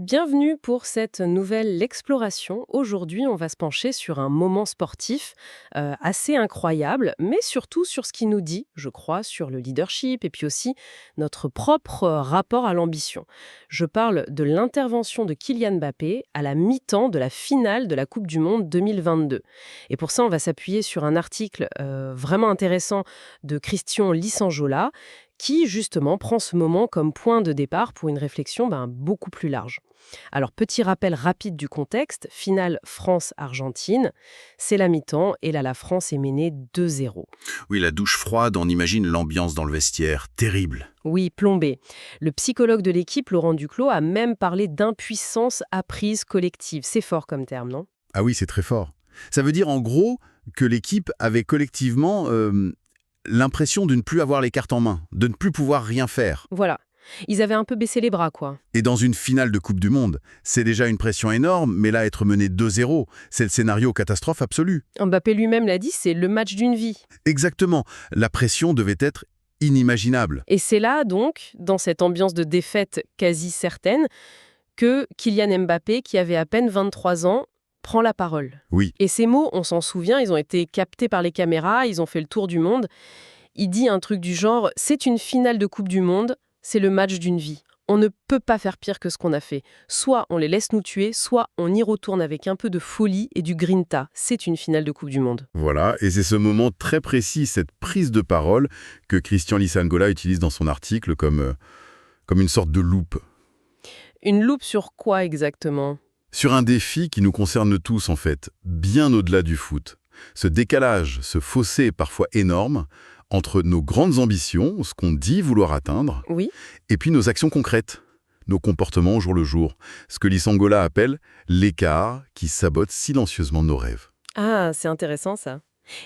Bienvenue pour cette nouvelle exploration. Aujourd'hui, on va se pencher sur un moment sportif assez incroyable, mais surtout sur ce qui nous dit, je crois, sur le leadership et puis aussi notre propre rapport à l'ambition. Je parle de l'intervention de Kylian Mbappé à la mi-temps de la finale de la Coupe du Monde 2022. Et pour ça, on va s'appuyer sur un article vraiment intéressant de Christian Lissanjola qui, justement, prend ce moment comme point de départ pour une réflexion beaucoup plus large. Alors, petit rappel rapide du contexte, finale France-Argentine, c'est la mi-temps, et là, la France est menée 2-0. Oui, la douche froide, on imagine l'ambiance dans le vestiaire, terrible. Oui, plombé. Le psychologue de l'équipe, Laurent Duclos, a même parlé d'impuissance apprise collective. C'est fort comme terme, non? Ah oui, c'est très fort. Ça veut dire en gros que l'équipe avait collectivement l'impression de ne plus avoir les cartes en main, de ne plus pouvoir rien faire. Voilà. Ils avaient un peu baissé les bras, quoi. Et dans une finale de Coupe du Monde, c'est déjà une pression énorme, mais là, être mené 2-0, c'est le scénario catastrophe absolu. Mbappé lui-même l'a dit, c'est le match d'une vie. Exactement, la pression devait être inimaginable. Et c'est là, donc, dans cette ambiance de défaite quasi certaine, que Kylian Mbappé, qui avait à peine 23 ans, prend la parole. Oui, Et ces mots, on s'en souvient, ils ont été captés par les caméras, ils ont fait le tour du monde. Il dit un truc du genre « C'est une finale de Coupe du Monde, c'est le match d'une vie. On ne peut pas faire pire que ce qu'on a fait. Soit on les laisse nous tuer, soit on y retourne avec un peu de folie et du grinta. C'est une finale de Coupe du Monde. » voilà, et c'est ce moment très précis, cette prise de parole, que Christian Lissangola utilise dans son article comme une sorte de loupe. Une loupe sur quoi exactement ? Sur un défi qui nous concerne tous en fait, bien au-delà du foot. Ce décalage, ce fossé parfois énorme, entre nos grandes ambitions, ce qu'on dit vouloir atteindre, Oui. et puis nos actions concrètes, nos comportements au jour le jour, ce que Lissangola appelle l'écart qui sabote silencieusement nos rêves. Ah, c'est intéressant ça.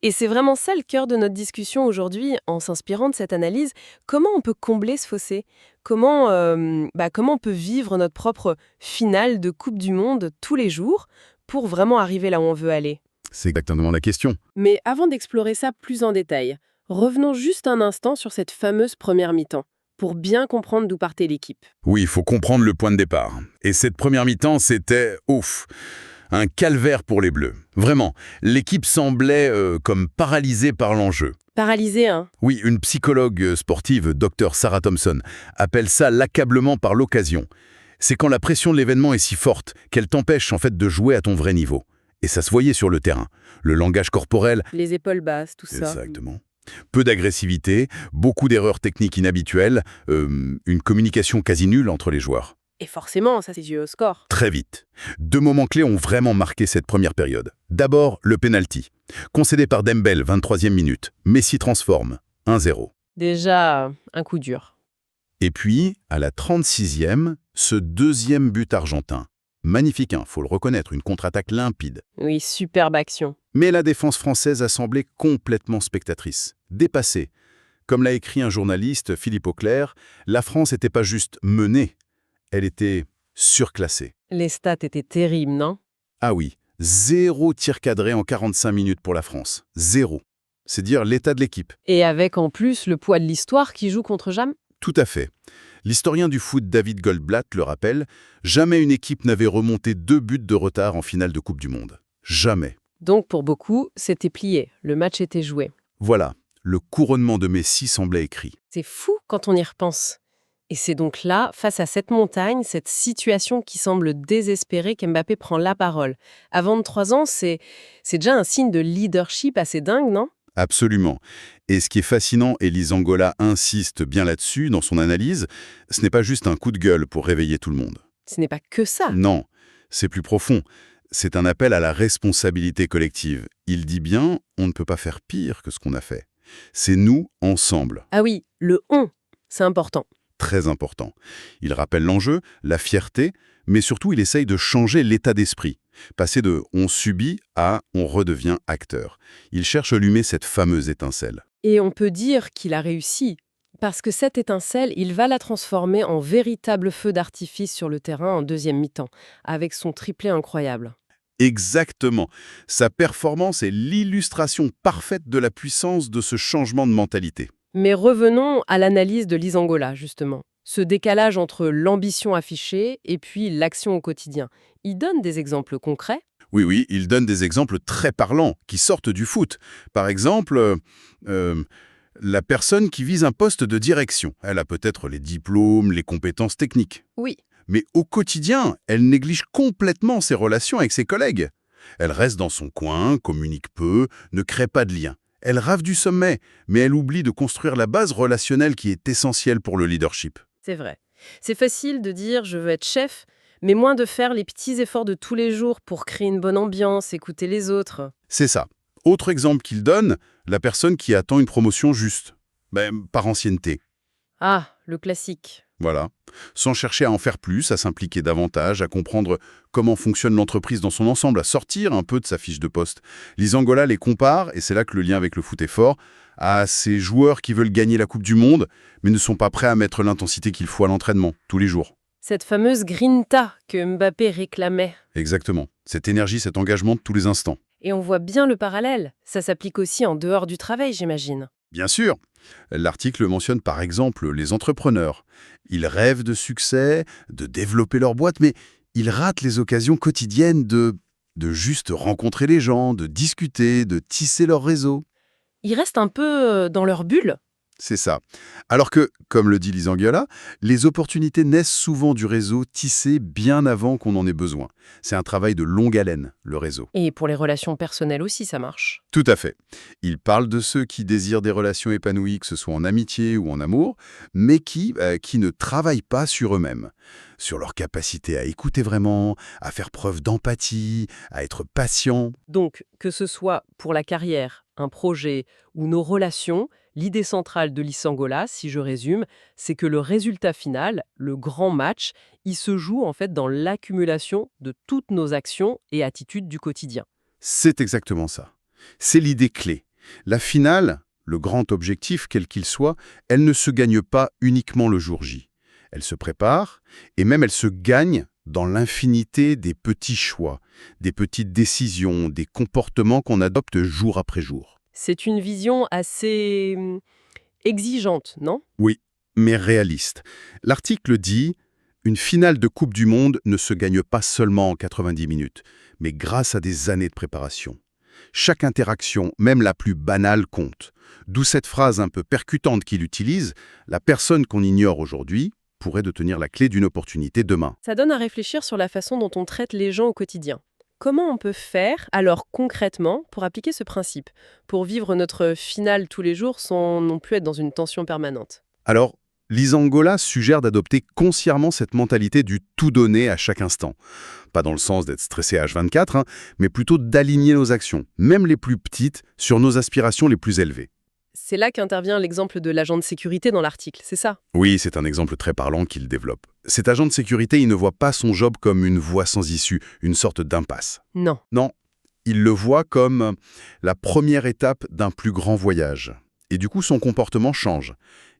Et c'est vraiment ça le cœur de notre discussion aujourd'hui, en s'inspirant de cette analyse. Comment on peut combler ce fossé ? Comment on peut vivre notre propre finale de Coupe du Monde tous les jours pour vraiment arriver là où on veut aller ? C'est exactement la question. Mais avant d'explorer ça plus en détail, revenons juste un instant sur cette fameuse première mi-temps, pour bien comprendre d'où partait l'équipe. Oui, il faut comprendre le point de départ. Et cette première mi-temps, c'était, ouf, un calvaire pour les Bleus. Vraiment, l'équipe semblait comme paralysée par l'enjeu. Paralysé, hein ? Oui, une psychologue sportive, Dr Sarah Thompson, appelle ça l'accablement par l'occasion. C'est quand la pression de l'événement est si forte qu'elle t'empêche en fait de jouer à ton vrai niveau. Et ça se voyait sur le terrain. Le langage corporel, Les épaules basses, tout ça. exactement. Peu d'agressivité, beaucoup d'erreurs techniques inhabituelles, une communication quasi nulle entre les joueurs. Et forcément, ça c'est dû au score. Très vite. Deux moments clés ont vraiment marqué cette première période. D'abord, le penalty. Concédé par Dembélé, 23e minute. Messi transforme. 1-0. Déjà, un coup dur. Et puis, à la 36e, ce deuxième but argentin. Magnifique, hein, faut le reconnaître, une contre-attaque limpide. Oui, superbe action. Mais la défense française a semblé complètement spectatrice, dépassée. Comme l'a écrit un journaliste, Philippe Auclair, la France n'était pas juste menée, elle était surclassée. Les stats étaient terribles, non ? Ah oui, 0 tir cadré en 45 minutes pour la France. 0. C'est dire l'état de l'équipe. Et avec en plus le poids de l'histoire qui joue contre Jam. Tout à fait. L'historien du foot David Goldblatt le rappelle, jamais une équipe n'avait remonté 2 buts de retard en finale de Coupe du Monde. Jamais. Donc pour beaucoup, c'était plié. Le match était joué. Voilà, le couronnement de Messi semblait écrit. C'est fou quand on y repense. Et c'est donc là, face à cette montagne, cette situation qui semble désespérée, qu'Mbappé prend la parole. À 23 ans, c'est déjà un signe de leadership assez dingue, non ? Absolument. Et ce qui est fascinant, et Lissangola insiste bien là-dessus dans son analyse, ce n'est pas juste un coup de gueule pour réveiller tout le monde. Ce n'est pas que ça. Non, c'est plus profond. C'est un appel à la responsabilité collective. Il dit bien, on ne peut pas faire pire que ce qu'on a fait. C'est nous, ensemble. Ah oui, le « on », c'est important. Très important. Il rappelle l'enjeu, la fierté, mais surtout il essaye de changer l'état d'esprit. Passer de « on subit » à « on redevient acteur ». Il cherche à allumer cette fameuse étincelle. Et on peut dire qu'il a réussi. Parce que cette étincelle, il va la transformer en véritable feu d'artifice sur le terrain en deuxième mi-temps, avec son triplé incroyable. Exactement. Sa performance est l'illustration parfaite de la puissance de ce changement de mentalité. Mais revenons à l'analyse de Lissangola, justement. Ce décalage entre l'ambition affichée et puis l'action au quotidien. Il donne des exemples concrets? Oui, oui, il donne des exemples très parlants qui sortent du foot. Par exemple, euh, la personne qui vise un poste de direction. Elle a peut-être les diplômes, les compétences techniques. Oui. Mais au quotidien, elle néglige complètement ses relations avec ses collègues. Elle reste dans son coin, communique peu, ne crée pas de lien. Elle rêve du sommet, mais elle oublie de construire la base relationnelle qui est essentielle pour le leadership. C'est vrai. C'est facile de dire je veux être chef, mais moins de faire les petits efforts de tous les jours pour créer une bonne ambiance, écouter les autres. C'est ça. Autre exemple qu'il donne, la personne qui attend une promotion juste. Par ancienneté. Ah, le classique. Voilà. Sans chercher à en faire plus, à s'impliquer davantage, à comprendre comment fonctionne l'entreprise dans son ensemble, à sortir un peu de sa fiche de poste. Lisangola les compare, et c'est là que le lien avec le foot est fort, à ces joueurs qui veulent gagner la Coupe du Monde, mais ne sont pas prêts à mettre l'intensité qu'il faut à l'entraînement, tous les jours. Cette fameuse grinta que Mbappé réclamait. Exactement. Cette énergie, cet engagement de tous les instants. Et on voit bien le parallèle. Ça s'applique aussi en dehors du travail, j'imagine. Bien sûr. L'article mentionne par exemple les entrepreneurs. Ils rêvent de succès, de développer leur boîte, mais ils ratent les occasions quotidiennes de juste rencontrer les gens, de discuter, de tisser leur réseau. Ils restent un peu dans leur bulle. C'est ça. Alors que, comme le dit Lisanguiola, les opportunités naissent souvent du réseau tissé bien avant qu'on en ait besoin. C'est un travail de longue haleine, le réseau. Et pour les relations personnelles aussi, ça marche. Tout à fait. Il parle de ceux qui désirent des relations épanouies, que ce soit en amitié ou en amour, mais qui ne travaillent pas sur eux-mêmes, sur leur capacité à écouter vraiment, à faire preuve d'empathie, à être patient. Donc, que ce soit pour la carrière, un projet ou nos relations, l'idée centrale de Lisangola, si je résume, c'est que le résultat final, le grand match, il se joue en fait dans l'accumulation de toutes nos actions et attitudes du quotidien. C'est exactement ça. C'est l'idée clé. La finale, le grand objectif, quel qu'il soit, elle ne se gagne pas uniquement le jour J. Elle se prépare, et même elle se gagne dans l'infinité des petits choix, des petites décisions, des comportements qu'on adopte jour après jour. C'est une vision assez exigeante, non? Oui, mais réaliste. L'article dit « Une finale de Coupe du Monde ne se gagne pas seulement en 90 minutes, mais grâce à des années de préparation. Chaque interaction, même la plus banale, compte. » D'où cette phrase un peu percutante qu'il utilise « La personne qu'on ignore aujourd'hui pourrait devenir la clé d'une opportunité demain. » Ça donne à réfléchir sur la façon dont on traite les gens au quotidien. Comment on peut faire, alors concrètement, pour appliquer ce principe, pour vivre notre finale tous les jours sans non plus être dans une tension permanente? Alors, Lisangola suggère d'adopter consciemment cette mentalité du tout donner à chaque instant. Pas dans le sens d'être stressé H24, mais plutôt d'aligner nos actions, même les plus petites, sur nos aspirations les plus élevées. C'est là qu'intervient l'exemple de l'agent de sécurité dans l'article, c'est ça? Oui, c'est un exemple très parlant qu'il développe. Cet agent de sécurité, il ne voit pas son job comme une voie sans issue, une sorte d'impasse. Non. Non, il le voit comme la première étape d'un plus grand voyage. Et du coup, son comportement change.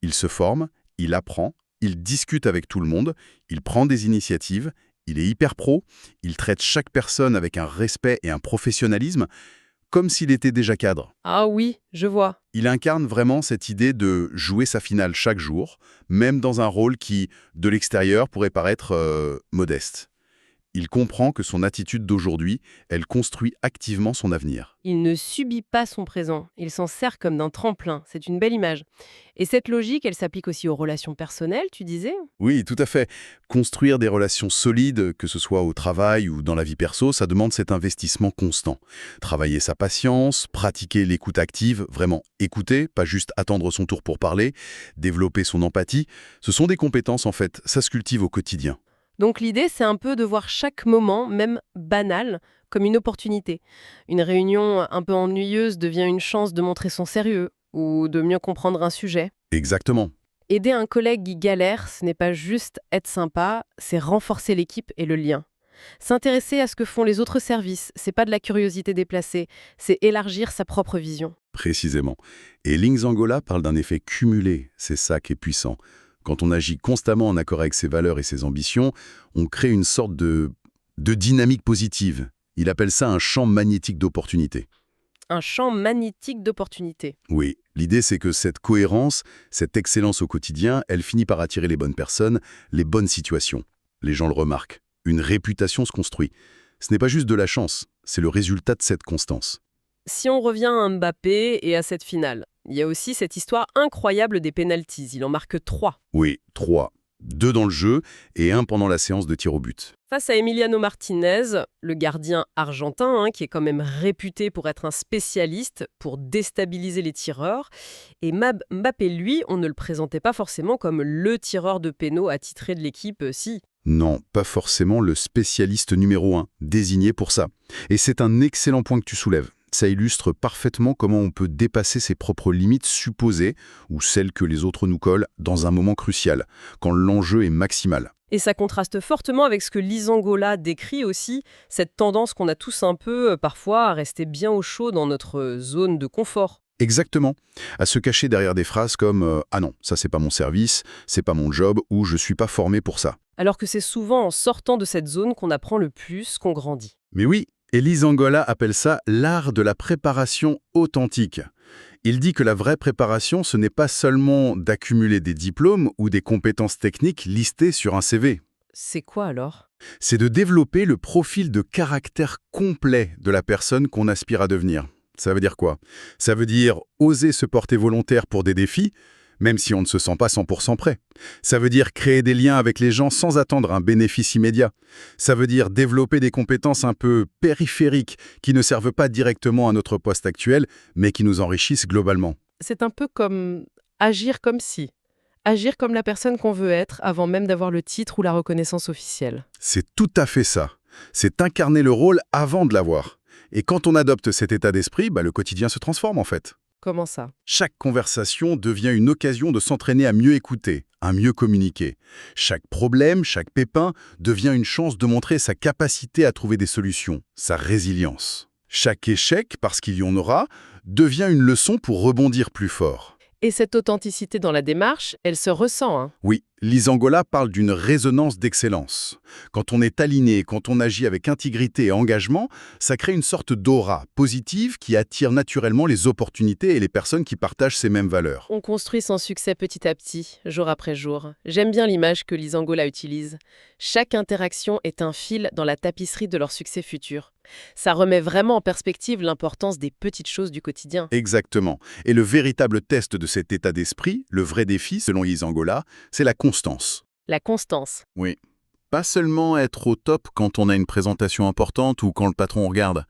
Il se forme, il apprend, il discute avec tout le monde, il prend des initiatives, il est hyper pro, il traite chaque personne avec un respect et un professionnalisme, comme s'il était déjà cadre. Ah oui, je vois. Il incarne vraiment cette idée de jouer sa finale chaque jour, même dans un rôle qui, de l'extérieur, pourrait paraître modeste. Il comprend que son attitude d'aujourd'hui, elle construit activement son avenir. Il ne subit pas son présent, il s'en sert comme d'un tremplin, c'est une belle image. Et cette logique, elle s'applique aussi aux relations personnelles, tu disais? Oui, tout à fait. Construire des relations solides, que ce soit au travail ou dans la vie perso, ça demande cet investissement constant. Travailler sa patience, pratiquer l'écoute active, vraiment écouter, pas juste attendre son tour pour parler, développer son empathie, ce sont des compétences en fait, ça se cultive au quotidien. Donc l'idée, c'est un peu de voir chaque moment, même banal, comme une opportunité. Une réunion un peu ennuyeuse devient une chance de montrer son sérieux ou de mieux comprendre un sujet. Exactement. Aider un collègue qui galère, ce n'est pas juste être sympa, c'est renforcer l'équipe et le lien. S'intéresser à ce que font les autres services, c'est pas de la curiosité déplacée, c'est élargir sa propre vision. Précisément. Et Lisangola parle d'un effet cumulé, c'est ça qui est puissant. Quand on agit constamment en accord avec ses valeurs et ses ambitions, on crée une sorte de dynamique positive. Il appelle ça un champ magnétique d'opportunités. Un champ magnétique d'opportunités. Oui, l'idée c'est que cette cohérence, cette excellence au quotidien, elle finit par attirer les bonnes personnes, les bonnes situations. Les gens le remarquent. Une réputation se construit. Ce n'est pas juste de la chance, c'est le résultat de cette constance. Si on revient à Mbappé et à cette finale, il y a aussi cette histoire incroyable des pénaltys. Il en marque 3. Oui, 3. 2 dans le jeu et 1 pendant la séance de tir au but. Face à Emiliano Martinez, le gardien argentin, qui est quand même réputé pour être un spécialiste pour déstabiliser les tireurs. Et Mbappé, lui, on ne le présentait pas forcément comme le tireur de pénaux attitré de l'équipe, si. Non, pas forcément le spécialiste numéro 1, désigné pour ça. Et c'est un excellent point que tu soulèves. Ça illustre parfaitement comment on peut dépasser ses propres limites supposées, ou celles que les autres nous collent, dans un moment crucial, quand l'enjeu est maximal. Et ça contraste fortement avec ce que Lisangola décrit aussi, cette tendance qu'on a tous un peu, parfois, à rester bien au chaud dans notre zone de confort. Exactement. À se cacher derrière des phrases comme Ah non, ça c'est pas mon service, c'est pas mon job, ou je suis pas formé pour ça. Alors que c'est souvent en sortant de cette zone qu'on apprend le plus, qu'on grandit. Mais oui, Élise Angola appelle ça l'art de la préparation authentique. Il dit que la vraie préparation, ce n'est pas seulement d'accumuler des diplômes ou des compétences techniques listées sur un CV. C'est quoi alors? C'est de développer le profil de caractère complet de la personne qu'on aspire à devenir. Ça veut dire quoi? Ça veut dire oser se porter volontaire pour des défis, même si on ne se sent pas 100% prêt. Ça veut dire créer des liens avec les gens sans attendre un bénéfice immédiat. Ça veut dire développer des compétences un peu périphériques qui ne servent pas directement à notre poste actuel, mais qui nous enrichissent globalement. C'est un peu comme agir comme si. Agir comme la personne qu'on veut être avant même d'avoir le titre ou la reconnaissance officielle. C'est tout à fait ça. C'est incarner le rôle avant de l'avoir. Et quand on adopte cet état d'esprit, le quotidien se transforme en fait. Comment ça? Chaque conversation devient une occasion de s'entraîner à mieux écouter, à mieux communiquer. Chaque problème, chaque pépin devient une chance de montrer sa capacité à trouver des solutions, sa résilience. Chaque échec, parce qu'il y en aura, devient une leçon pour rebondir plus fort. Et cette authenticité dans la démarche, elle se ressent, Oui, Lisangola parle d'une résonance d'excellence. Quand on est aligné, quand on agit avec intégrité et engagement, ça crée une sorte d'aura positive qui attire naturellement les opportunités et les personnes qui partagent ces mêmes valeurs. On construit son succès petit à petit, jour après jour. J'aime bien l'image que Lisangola utilise. Chaque interaction est un fil dans la tapisserie de leur succès futur. Ça remet vraiment en perspective l'importance des petites choses du quotidien. Exactement. Et le véritable test de cet état d'esprit, le vrai défi, selon Lisangola, c'est la constance. La constance. Oui. Pas seulement être au top quand on a une présentation importante ou quand le patron regarde,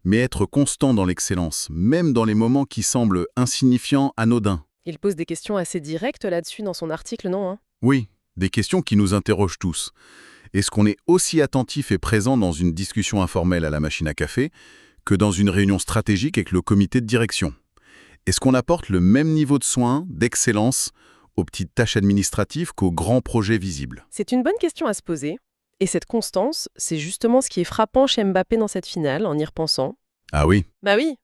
mais être constant dans l'excellence, même dans les moments qui semblent insignifiants, anodins. Il pose des questions assez directes là-dessus dans son article, non? Oui, des questions qui nous interrogent tous. Est-ce qu'on est aussi attentif et présent dans une discussion informelle à la machine à café que dans une réunion stratégique avec le comité de direction? Est-ce qu'on apporte le même niveau de soin, d'excellence, aux petites tâches administratives qu'aux grands projets visibles? C'est une bonne question à se poser. Et cette constance, c'est justement ce qui est frappant chez Mbappé dans cette finale, en y repensant. Ah oui, Bah oui.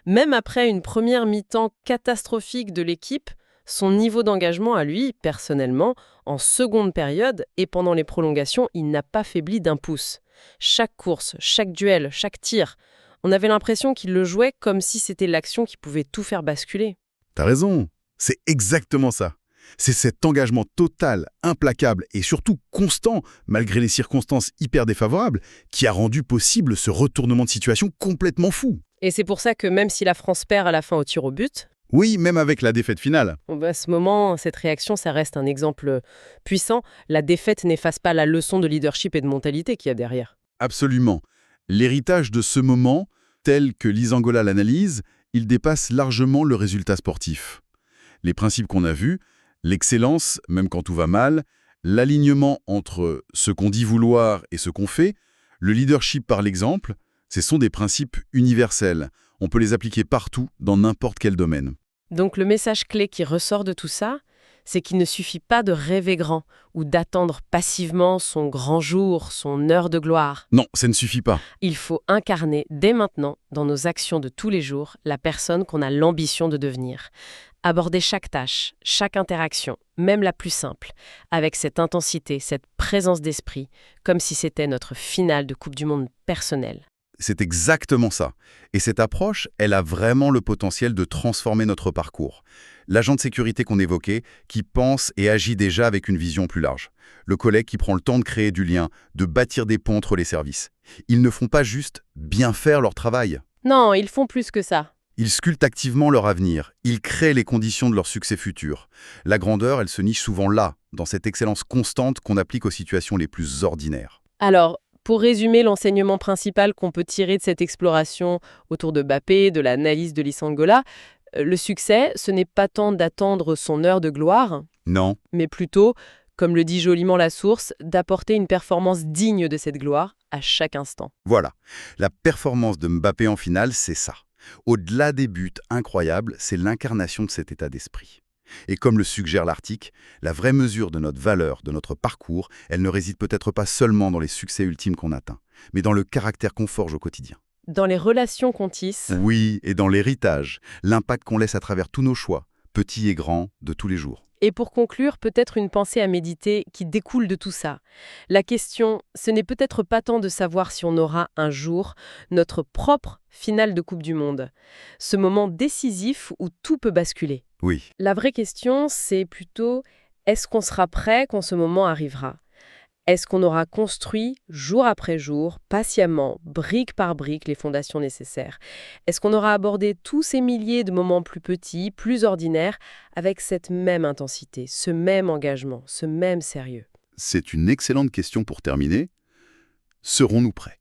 Même après une première mi-temps catastrophique de l'équipe, son niveau d'engagement à lui, personnellement, en seconde période et pendant les prolongations, il n'a pas faibli d'un pouce. Chaque course, chaque duel, chaque tir, on avait l'impression qu'il le jouait comme si c'était l'action qui pouvait tout faire basculer. t'as raison. C'est exactement ça. C'est cet engagement total, implacable et surtout constant, malgré les circonstances hyper défavorables, qui a rendu possible ce retournement de situation complètement fou. Et c'est pour ça que même si la France perd à la fin au tir au but, Oui, même avec la défaite finale. à ce moment, cette réaction, ça reste un exemple puissant. La défaite n'efface pas la leçon de leadership et de mentalité qu'il y a derrière. Absolument. L'héritage de ce moment, tel que Lisangola l'analyse, il dépasse largement le résultat sportif. Les principes qu'on a vus, l'excellence, même quand tout va mal, l'alignement entre ce qu'on dit vouloir et ce qu'on fait, le leadership par l'exemple, ce sont des principes universels. On peut les appliquer partout, dans n'importe quel domaine. Donc le message clé qui ressort de tout ça, c'est qu'il ne suffit pas de rêver grand ou d'attendre passivement son grand jour, son heure de gloire. Non, ça ne suffit pas. Il faut incarner dès maintenant, dans nos actions de tous les jours, la personne qu'on a l'ambition de devenir. Aborder chaque tâche, chaque interaction, même la plus simple, avec cette intensité, cette présence d'esprit, comme si c'était notre finale de Coupe du Monde personnelle. C'est exactement ça. Et cette approche, elle a vraiment le potentiel de transformer notre parcours. L'agent de sécurité qu'on évoquait, qui pense et agit déjà avec une vision plus large. Le collègue qui prend le temps de créer du lien, de bâtir des ponts entre les services. Ils ne font pas juste bien faire leur travail. Non, ils font plus que ça. Ils sculptent activement leur avenir. Ils créent les conditions de leur succès futur. La grandeur, elle se niche souvent là, dans cette excellence constante qu'on applique aux situations les plus ordinaires. Alors, pour résumer l'enseignement principal qu'on peut tirer de cette exploration autour de Mbappé, de l'analyse de l'Issangola, le succès, ce n'est pas tant d'attendre son heure de gloire, Non, mais plutôt, comme le dit joliment la source, d'apporter une performance digne de cette gloire à chaque instant. voilà. La performance de Mbappé en finale, c'est ça. Au-delà des buts incroyables, c'est l'incarnation de cet état d'esprit. Et comme le suggère l'article, la vraie mesure de notre valeur, de notre parcours, elle ne réside peut-être pas seulement dans les succès ultimes qu'on atteint, mais dans le caractère qu'on forge au quotidien. Dans les relations qu'on tisse, Oui, et dans l'héritage, l'impact qu'on laisse à travers tous nos choix, petits et grands, de tous les jours. et pour conclure, peut-être une pensée à méditer qui découle de tout ça. La question, ce n'est peut-être pas tant de savoir si on aura un jour notre propre finale de Coupe du Monde, ce moment décisif où tout peut basculer. Oui, La vraie question, c'est plutôt, est-ce qu'on sera prêt quand ce moment arrivera ? Est-ce qu'on aura construit, jour après jour, patiemment, brique par brique, les fondations nécessaires ? Est-ce qu'on aura abordé tous ces milliers de moments plus petits, plus ordinaires, avec cette même intensité, ce même engagement, ce même sérieux ? c'est une excellente question pour terminer. Serons-nous prêts ?